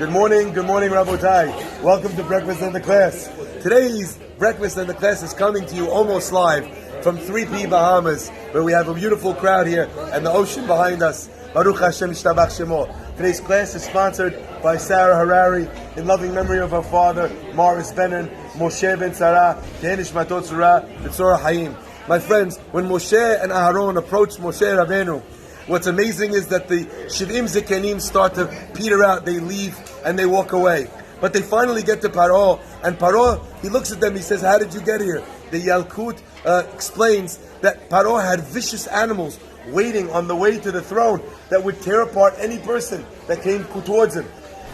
Good morning, Rabotai. Welcome to Breakfast in the Class. Today's Breakfast in the Class is coming to you almost live from 3P Bahamas, where we have a beautiful crowd here and the ocean behind us. Baruch Hashem Yishtabach Shemo. Today's class is sponsored by Sarah Harari in loving memory of her father, Morris Benin, Moshe Ben Sarah, Danish Matot Surah, B'tzorah Hayim. My friends, when Moshe and Aharon approached Moshe Rabbeinu, what's amazing is that the Shivim Zikanim start to peter out, they leave and they walk away. But they finally get to Paro, and Paro, he looks at them, he says, how did you get here? The Yalkut explains that Paro had vicious animals waiting on the way to the throne that would tear apart any person that came towards him.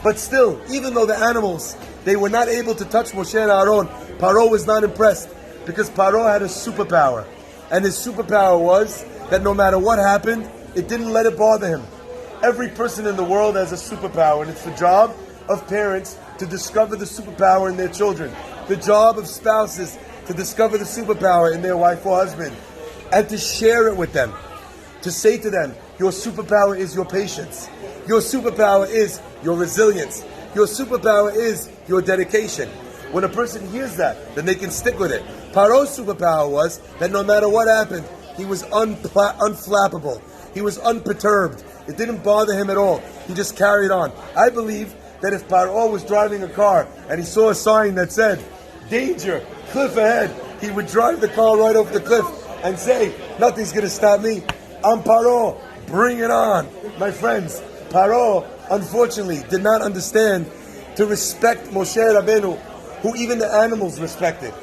But still, even though the animals, they were not able to touch Moshe and Aaron, Paro was not impressed, because Paro had a superpower. And his superpower was that no matter what happened, it didn't let it bother him. Every person in the world has a superpower, and it's the job of parents to discover the superpower in their children. The job of spouses to discover the superpower in their wife or husband, and to share it with them. To say to them, your superpower is your patience. Your superpower is your resilience. Your superpower is your dedication. When a person hears that, then they can stick with it. Paro's superpower was that no matter what happened, he was unflappable. He was unperturbed. It didn't bother him at all. He just carried on. I believe that if Paro was driving a car and he saw a sign that said, danger, cliff ahead, he would drive the car right over the cliff and say, nothing's going to stop me. I'm Paro. Bring it on. My friends, Paro, unfortunately, did not understand to respect Moshe Rabbeinu, who even the animals respected.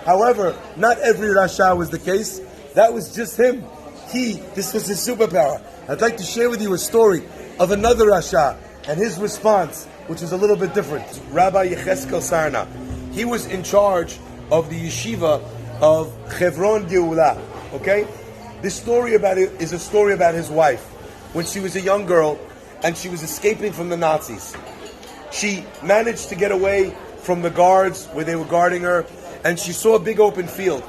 However, not every Rasha was the case. That was just him. This was his superpower. I'd like to share with you a story of another Rasha and his response, which is a little bit different. Rabbi Yecheskel Sarna. He was in charge of the yeshiva of Chevron Geula. Okay? This story about it is a story about his wife. When she was a young girl and she was escaping from the Nazis, she managed to get away from the guards where they were guarding her, and she saw a big open field.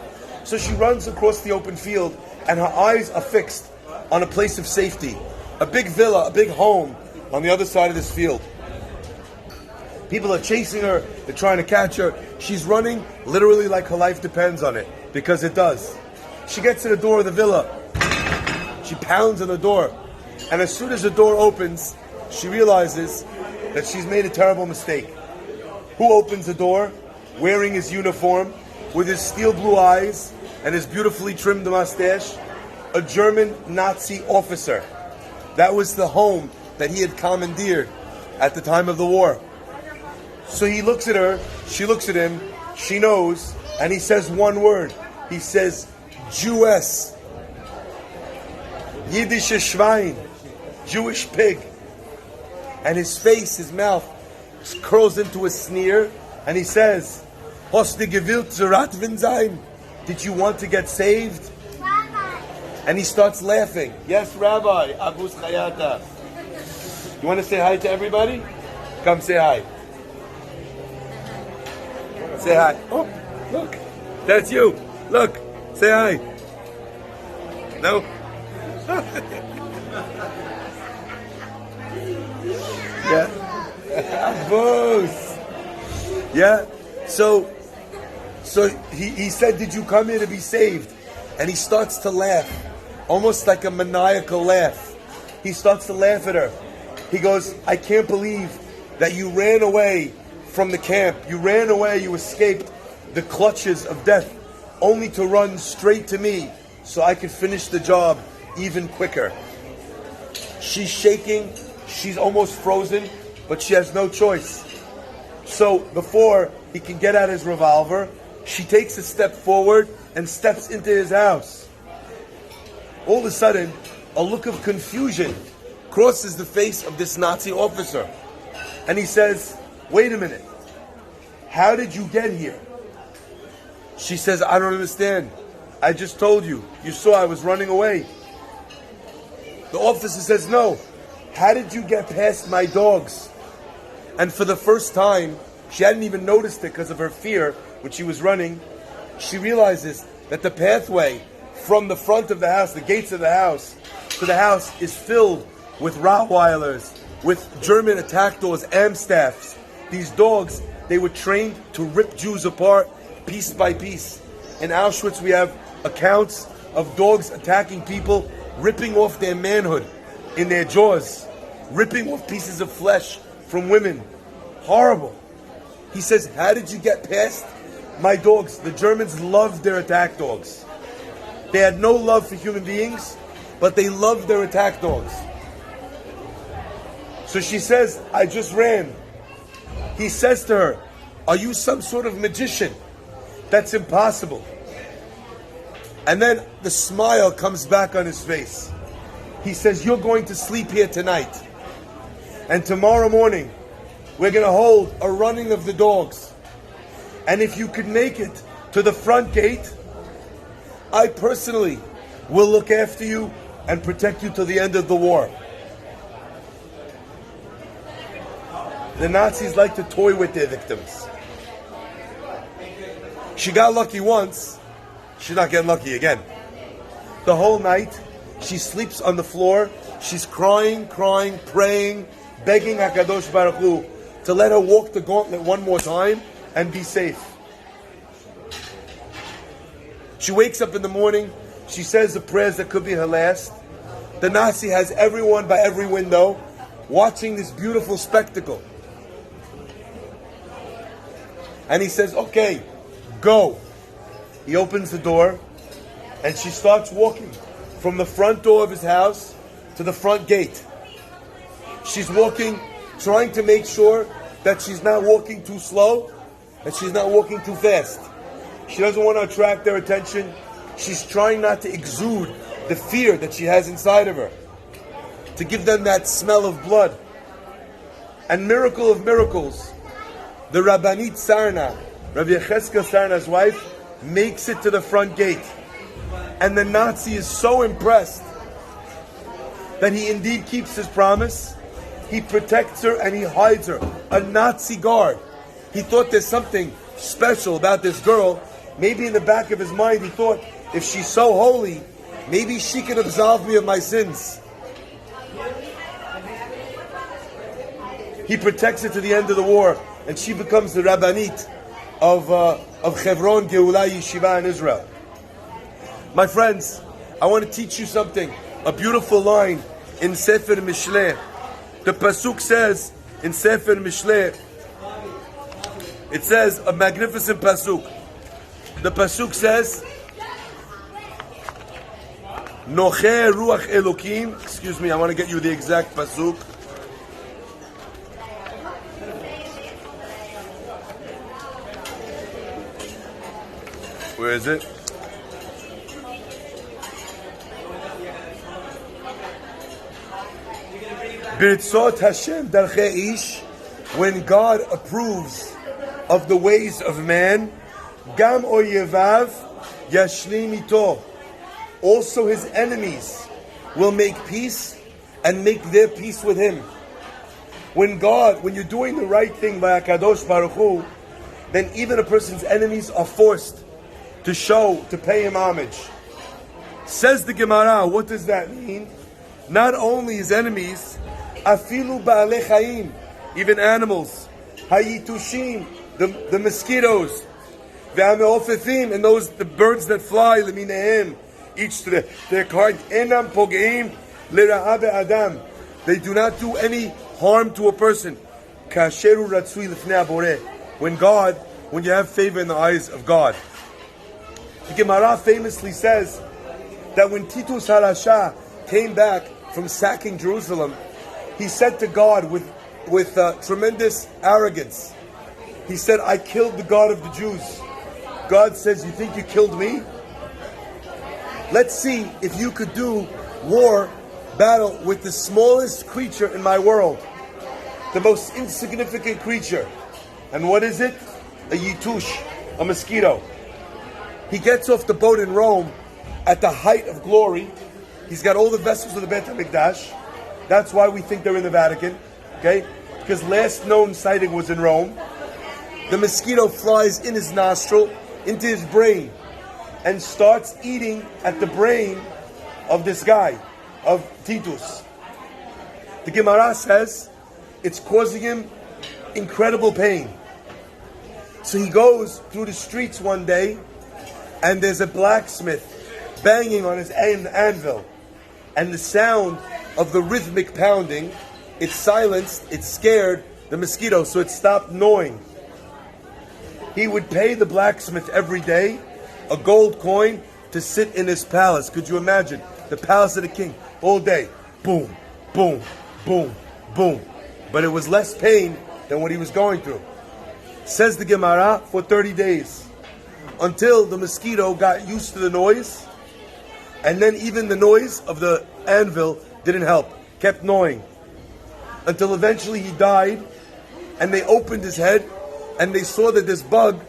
So she runs across the open field, and her eyes are fixed on a place of safety, a big villa, a big home on the other side of this field. People are chasing her, they're trying to catch her. She's running literally like her life depends on it, because it does. She gets to the door of the villa. She pounds on the door. And as soon as the door opens, she realizes that she's made a terrible mistake. Who opens the door, wearing his uniform, with his steel blue eyes and his beautifully trimmed mustache? A German Nazi officer. That was the home that he had commandeered at the time of the war. So he looks at her, she looks at him, she knows, and he says one word. He says, Jewess, Yiddische Schwein, Jewish pig. And his face, his mouth, curls into a sneer, and he says, Hast du gewillt zu Ratven sein? Did you want to get saved? Rabbi. And he starts laughing. Yes, Rabbi, Abus Chayata. You want to say hi to everybody? Come say hi. Say hi. Oh, look, that's you. Look. Say hi. No? Yeah. Boss. Yeah. So he said, did you come here to be saved? And he starts to laugh, almost like a maniacal laugh. He starts to laugh at her. He goes, I can't believe that you ran away from the camp. You ran away, you escaped the clutches of death, only to run straight to me so I could finish the job even quicker. She's shaking, she's almost frozen, but she has no choice. So before he can get out his revolver, she takes a step forward and steps into his house. All of a sudden, a look of confusion crosses the face of this Nazi officer. And he says, wait a minute, how did you get here? She says, I don't understand. I just told you. You saw I was running away. The officer says, no. How did you get past my dogs? And for the first time, she hadn't even noticed it because of her fear when she was running. She realizes that the pathway from the front of the house, the gates of the house, to the house is filled with Rottweilers with German attack dogs, Amstaffs. These dogs, they were trained to rip Jews apart piece by piece. In Auschwitz, we have accounts of dogs attacking people, ripping off their manhood in their jaws, ripping off pieces of flesh from women. Horrible. He says, how did you get past my dogs? The Germans loved their attack dogs. They had no love for human beings, but they loved their attack dogs. So she says, I just ran. He says to her, are you some sort of magician? That's impossible. And then the smile comes back on his face. He says, you're going to sleep here tonight. And tomorrow morning, we're going to hold a running of the dogs. And if you could make it to the front gate, I personally will look after you and protect you till the end of the war. The Nazis like to toy with their victims. She got lucky once, she's not getting lucky again. The whole night, she sleeps on the floor, she's crying, praying, begging HaKadosh Baruch Hu to let her walk the gauntlet one more time and be safe. She wakes up in the morning, she says the prayers that could be her last. The Nazi has everyone by every window watching this beautiful spectacle. And he says, okay, go. He opens the door and she starts walking from the front door of his house to the front gate. She's walking, trying to make sure that she's not walking too slow, that she's not walking too fast. She doesn't want to attract their attention. She's trying not to exude the fear that she has inside of her, to give them that smell of blood. And miracle of miracles, the Rabbanit Sarna, Rabbi Yecheskel Sarna's wife, makes it to the front gate. And the Nazi is so impressed that he indeed keeps his promise. He protects her and he hides her. A Nazi guard. He thought there's something special about this girl. Maybe in the back of his mind he thought, if she's so holy, maybe she can absolve me of my sins. He protects her to the end of the war, and she becomes the Rabbanit of Chevron Geulah Yeshiva in Israel. My friends, I want to teach you something. A beautiful line in Sefer Mishleh. The Pasuk says in Sefer Mishleh, it says a magnificent Pasuk. The Pasuk says, Noche Ruach Elokim. Excuse me, I want to get you the exact Pasuk. Where is it? Birtzot Hashem Darchei Ish. When God approves of the ways of man, Gam Oyevav Yashlim Ito. Also his enemies will make peace and make their peace with him. When you're doing the right thing by HaKadosh Baruch Hu, then even a person's enemies are forced to pay him homage. Says the Gemara, what does that mean? Not only his enemies, afilu ba'alei chayim, even animals, hayitushim, the mosquitoes, ve'ameofefim, and the birds that fly, leminahem, each to their kind, enam pogeim lera'a be'adam. They do not do any harm to a person. Kasheru ratzui lifnei haboreh. When you have favor in the eyes of God. The Gemara famously says that when Titus HaRasha came back from sacking Jerusalem, he said to God with tremendous arrogance, he said, I killed the God of the Jews. God says, you think you killed me? Let's see if you could do battle with the smallest creature in my world, the most insignificant creature. And what is it? A yitush, a mosquito. He gets off the boat in Rome at the height of glory. He's got all the vessels of the Beit HaMikdash. That's why we think they're in the Vatican. Okay? Because last known sighting was in Rome. The mosquito flies in his nostril, into his brain, and starts eating at the brain of this guy, of Titus. The Gemara says it's causing him incredible pain. So he goes through the streets one day, and there's a blacksmith banging on his anvil. And the sound of the rhythmic pounding, it silenced, it scared the mosquito, so it stopped gnawing. He would pay the blacksmith every day a gold coin to sit in his palace. Could you imagine? The palace of the king, all day. Boom, boom, boom, boom. But it was less pain than what he was going through. Says the Gemara, for 30 days. Until the mosquito got used to the noise, and then even the noise of the anvil didn't help. Kept gnawing. Until eventually he died, and they opened his head, and they saw that this bug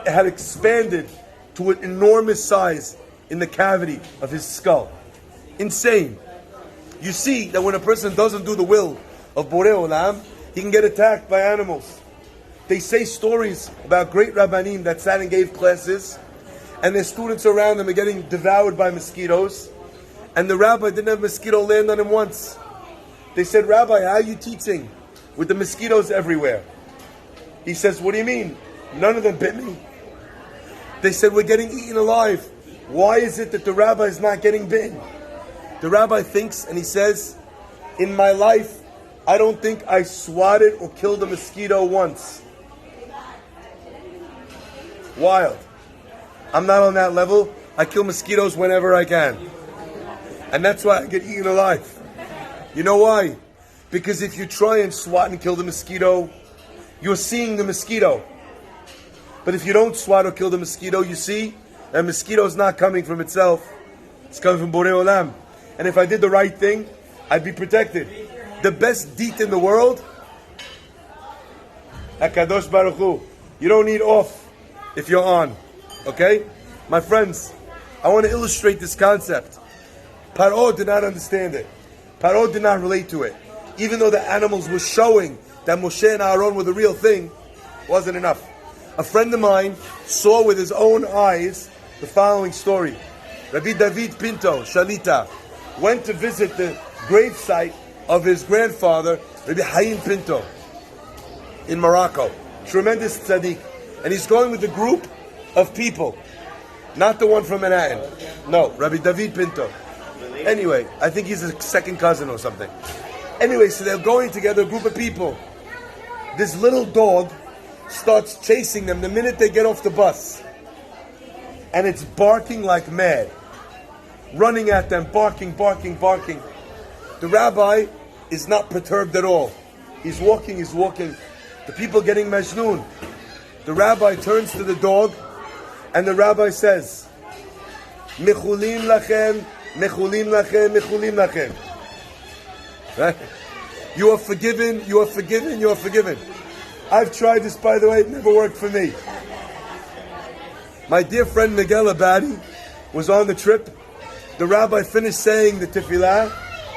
had expanded to an enormous size in the cavity of his skull. Insane. You see that when a person doesn't do the will of Borei Olam, he can get attacked by animals. They say stories about great Rabbanim that sat and gave classes, and their students around them are getting devoured by mosquitoes, and the rabbi didn't have a mosquito land on him once. They said, Rabbi, how are you teaching with the mosquitoes everywhere? He says, what do you mean? None of them bit me. They said, we're getting eaten alive. Why is it that the rabbi is not getting bitten? The rabbi thinks, and he says, in my life, I don't think I swatted or killed a mosquito once. Wild. I'm not on that level. I kill mosquitoes whenever I can. And that's why I get eaten alive. You know why? Because if you try and swat and kill the mosquito, you're seeing the mosquito. But if you don't swat or kill the mosquito, you see, that mosquito is not coming from itself. It's coming from Borei Olam. And if I did the right thing, I'd be protected. The best deed in the world, HaKadosh Baruch Hu. You don't need off if you're on. Okay? My friends, I want to illustrate this concept. Paro did not understand it. Paro did not relate to it. Even though the animals were showing that Moshe and Aaron were the real thing, wasn't enough. A friend of mine saw with his own eyes the following story. Rabbi David Pinto, Shalita, went to visit the gravesite of his grandfather, Rabbi Haim Pinto, in Morocco. Tremendous tzaddik. And he's going with a group of people. Not the one from Manhattan. No, Rabbi David Pinto. Anyway, I think he's a second cousin or something. Anyway, so they're going together, a group of people. This little dog starts chasing them the minute they get off the bus. And it's barking like mad. Running at them, barking, barking, barking. The rabbi is not perturbed at all. He's walking. The people getting majnoon. The rabbi turns to the dog, and the rabbi says, Mechulim lachem, mechulim lachem, mechulim lachem. Right? You are forgiven, you are forgiven, you are forgiven. I've tried this, by the way, it never worked for me. My dear friend Miguel Abadi was on the trip. The rabbi finished saying the tefillah,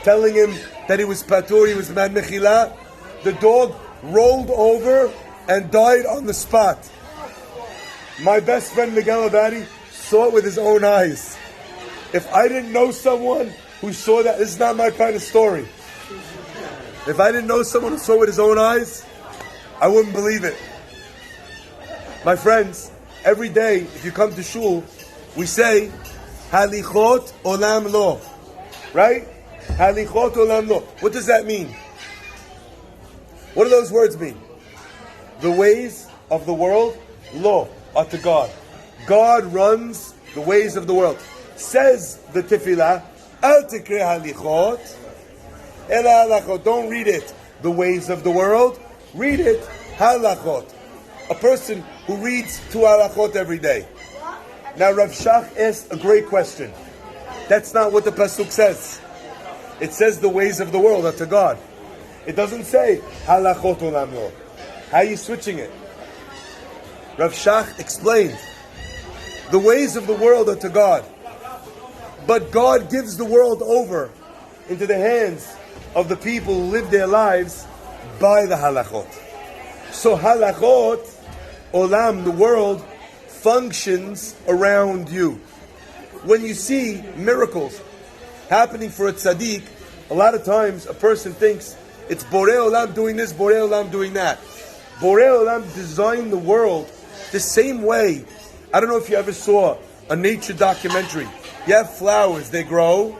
telling him that he was patur, he was mad mechila. The dog rolled over and died on the spot. My best friend Miguel Abadi saw it with his own eyes. If I didn't know someone who saw that, this is not my kind of story. If I didn't know someone who saw it with his own eyes, I wouldn't believe it. My friends, every day, if you come to shul, we say, Halichot olam lo. Right? Halichot olam lo. What does that mean? What do those words mean? The ways of the world, lo, are to God. God runs the ways of the world. Says the tefillah, Al tikre halichot, ela halachot. Don't read it, the ways of the world. Read it, halachot. A person who reads 2 halachot every day. Now Rav Shach asked a great question. That's not what the pasuk says. It says the ways of the world are to God. It doesn't say halachot olam lo. How are you switching it? Rav Shach explained, the ways of the world are to God, but God gives the world over into the hands of the people who live their lives by the halachot. So halachot, olam, the world, functions around you. When you see miracles happening for a tzaddik, a lot of times a person thinks It's Borei Olam doing this, Borei Olam doing that. Borei Olam designed the world the same way. I don't know if you ever saw a nature documentary. You have flowers, they grow,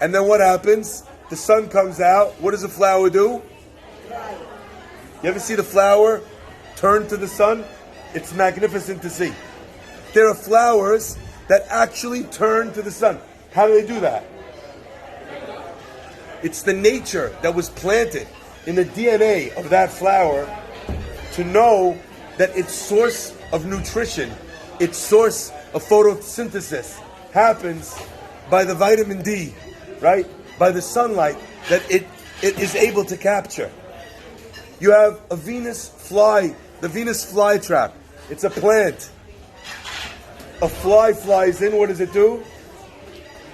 and then what happens? The sun comes out. What does the flower do? You ever see the flower turn to the sun? It's magnificent to see. There are flowers that actually turn to the sun. How do they do that? It's the nature that was planted in the DNA of that flower to know that its source of nutrition, its source of photosynthesis happens by the vitamin D, right? By the sunlight that it is able to capture. You have a Venus fly, the Venus flytrap. It's a plant. A fly flies in, what does it do?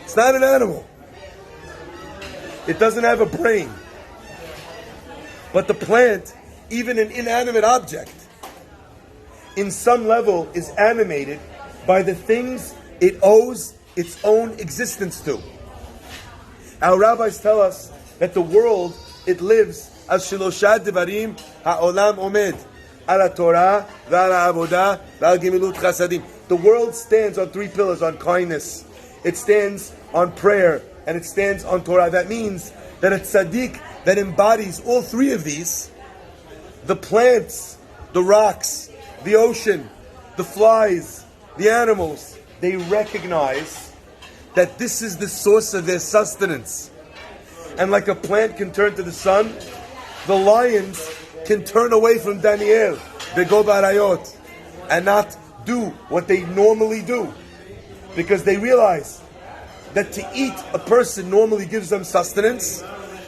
It's not an animal. It doesn't have a brain. But the plant, even an inanimate object, in some level is animated by the things it owes its own existence to. Our rabbis tell us that the world, it lives as Shelosha Devarim Ha'olam Omed Ala Torah V'ala Avodah V'al Gemilut Chasadim. The world stands on three pillars, on kindness, it stands on prayer, and it stands on Torah. That means that a tzaddik that embodies all three of these, the plants, the rocks, the ocean, the flies, the animals, they recognize that this is the source of their sustenance. And like a plant can turn to the sun, the lions can turn away from Daniel, they go barayot, and not do what they normally do. Because they realize that to eat a person normally gives them sustenance,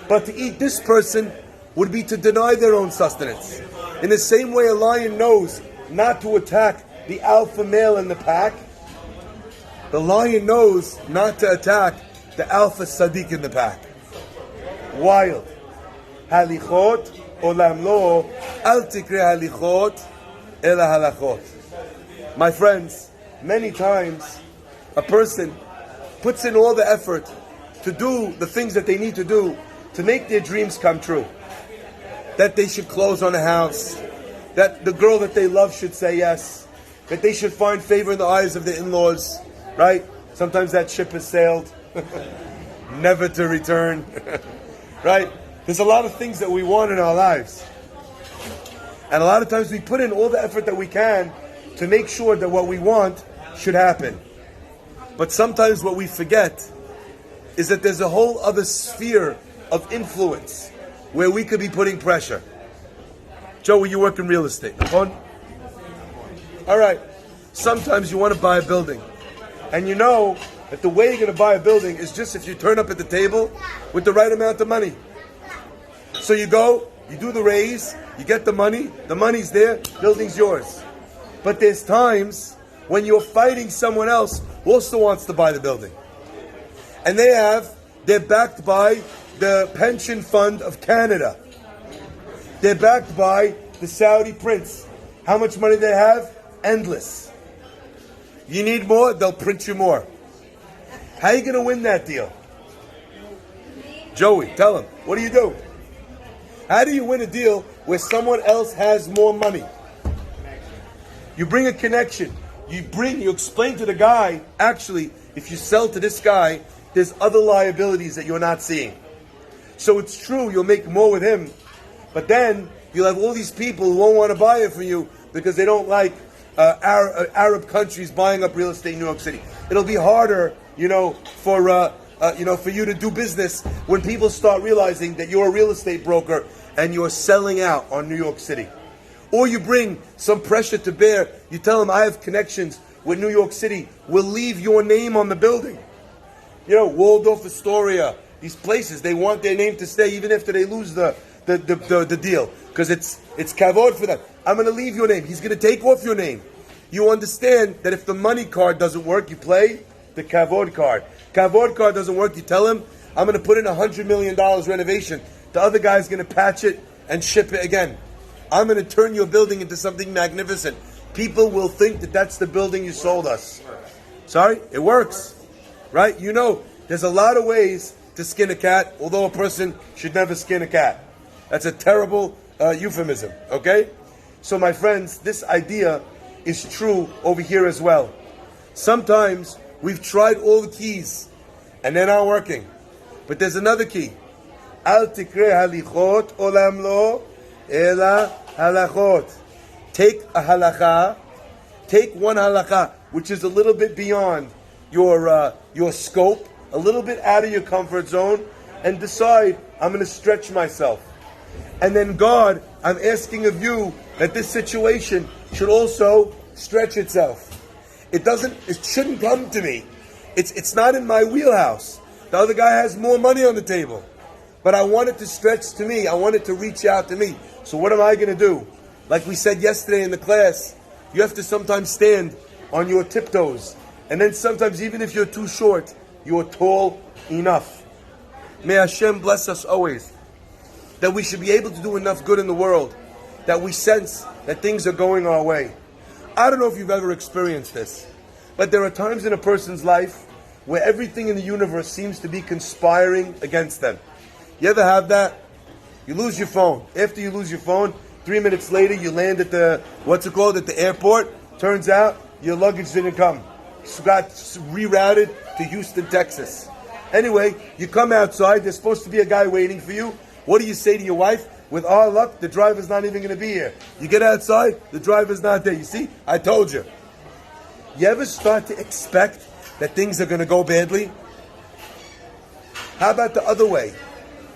but to eat this person would be to deny their own sustenance. In the same way a lion knows not to attack the alpha male in the pack, the lion knows not to attack the alpha tzaddik in the pack. Wild. Halichot olam lo, al tikre halichot ela halachot. My friends, many times a person puts in all the effort to do the things that they need to do to make their dreams come true. That they should close on a house, that the girl that they love should say yes, that they should find favor in the eyes of the in-laws, right? Sometimes that ship has sailed, never to return, right? There's a lot of things that we want in our lives. And a lot of times we put in all the effort that we can to make sure that what we want should happen. But sometimes what we forget is that there's a whole other sphere of influence where we could be putting pressure. Joe, you work in real estate. All right. Sometimes you want to buy a building. And you know that the way you're going to buy a building is just if you turn up at the table with the right amount of money. So you go, you do the raise, you get the money's there, building's yours. But there's times when you're fighting someone else who also wants to buy the building. And they're backed by the pension fund of Canada. They're backed by the Saudi prince. How much money they have? Endless. You need more? They'll print you more. How are you going to win that deal? Joey, tell him. What do you do? How do you win a deal where someone else has more money? You bring a connection. You explain to the guy, actually, if you sell to this guy, there's other liabilities that you're not seeing. So it's true, you'll make more with him, but then you'll have all these people who won't want to buy it from you because they don't like Arab countries buying up real estate in New York City. It'll be harder, for you to do business when people start realizing that you're a real estate broker and you're selling out on New York City. Or you bring some pressure to bear. You tell them, I have connections with New York City. We'll leave your name on the building. Waldorf Astoria, these places, they want their name to stay even after they lose the deal. Because it's kavod for them. I'm going to leave your name. He's going to take off your name. You understand that if the money card doesn't work, you play the kavod card. Kavod card doesn't work, you tell him, I'm going to put in $100 million renovation. The other guy's going to patch it and ship it again. I'm going to turn your building into something magnificent. People will think that that's the building you sold us. Sorry? It works. Right? There's a lot of ways to skin a cat, although a person should never skin a cat. That's a terrible euphemism, okay? So my friends, this idea is true over here as well. Sometimes we've tried all the keys and they're not working. But there's another key. Al tikre halichot olam lo ela halachot. Take a halacha, take one halacha, which is a little bit beyond your scope, a little bit out of your comfort zone, and decide, I'm going to stretch myself. And then God, I'm asking of you that this situation should also stretch itself. It shouldn't come to me. It's not in my wheelhouse. The other guy has more money on the table. But I want it to stretch to me. I want it to reach out to me. So what am I going to do? Like we said yesterday in the class, you have to sometimes stand on your tiptoes. And then sometimes, even if you're too short, you're tall enough. May Hashem bless us always. That we should be able to do enough good in the world. That we sense that things are going our way. I don't know if you've ever experienced this. But there are times in a person's life where everything in the universe seems to be conspiring against them. You ever have that? You lose your phone. After you lose your phone, 3 minutes later you land at the airport. Turns out your luggage didn't come. It got rerouted to Houston, Texas. Anyway, you come outside, there's supposed to be a guy waiting for you. What do you say to your wife? With our luck, the driver's not even going to be here. You get outside, the driver's not there. You see? I told you. You ever start to expect that things are going to go badly? How about the other way?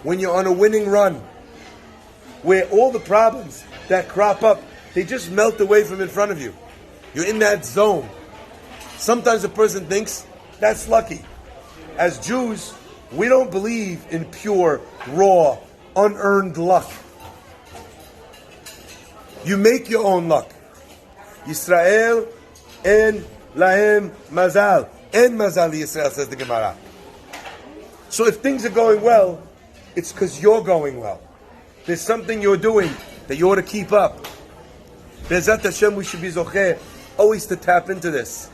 When you're on a winning run, where all the problems that crop up, they just melt away from in front of you. You're in that zone. Sometimes a person thinks, that's lucky. As Jews, we don't believe in pure, raw, unearned luck. You make your own luck. Yisrael en lahem mazal. En mazal Yisrael, says the Gemara. So if things are going well, it's because you're going well. There's something you're doing that you ought to keep up. Be'ezrat Hashem, we should be zocher always to tap into this.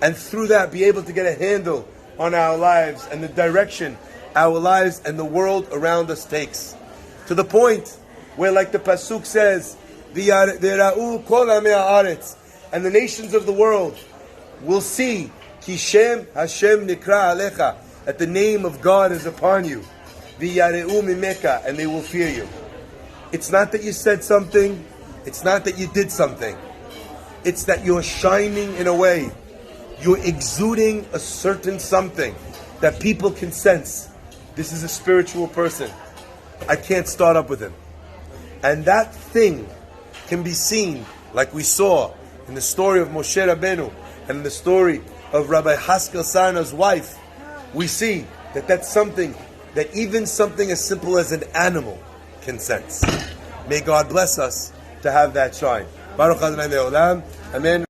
And through that, be able to get a handle on our lives and the direction our lives and the world around us takes. To the point where, like the Pasuk says, V'yara'u kol amei haaretz, and the nations of the world will see, Ki Shem Hashem nikra alecha, that the name of God is upon you. V'yara'u mimeka, and they will fear you. It's not that you said something, it's not that you did something. It's that you're shining in a way. You're exuding a certain something that people can sense. This is a spiritual person. I can't start up with him. And that thing can be seen, like we saw in the story of Moshe Rabbeinu and in the story of Rabbi Haskel Sarna's wife. We see that that's something that even something as simple as an animal can sense. May God bless us to have that shine. Baruch Adonai Le'olam. Amen.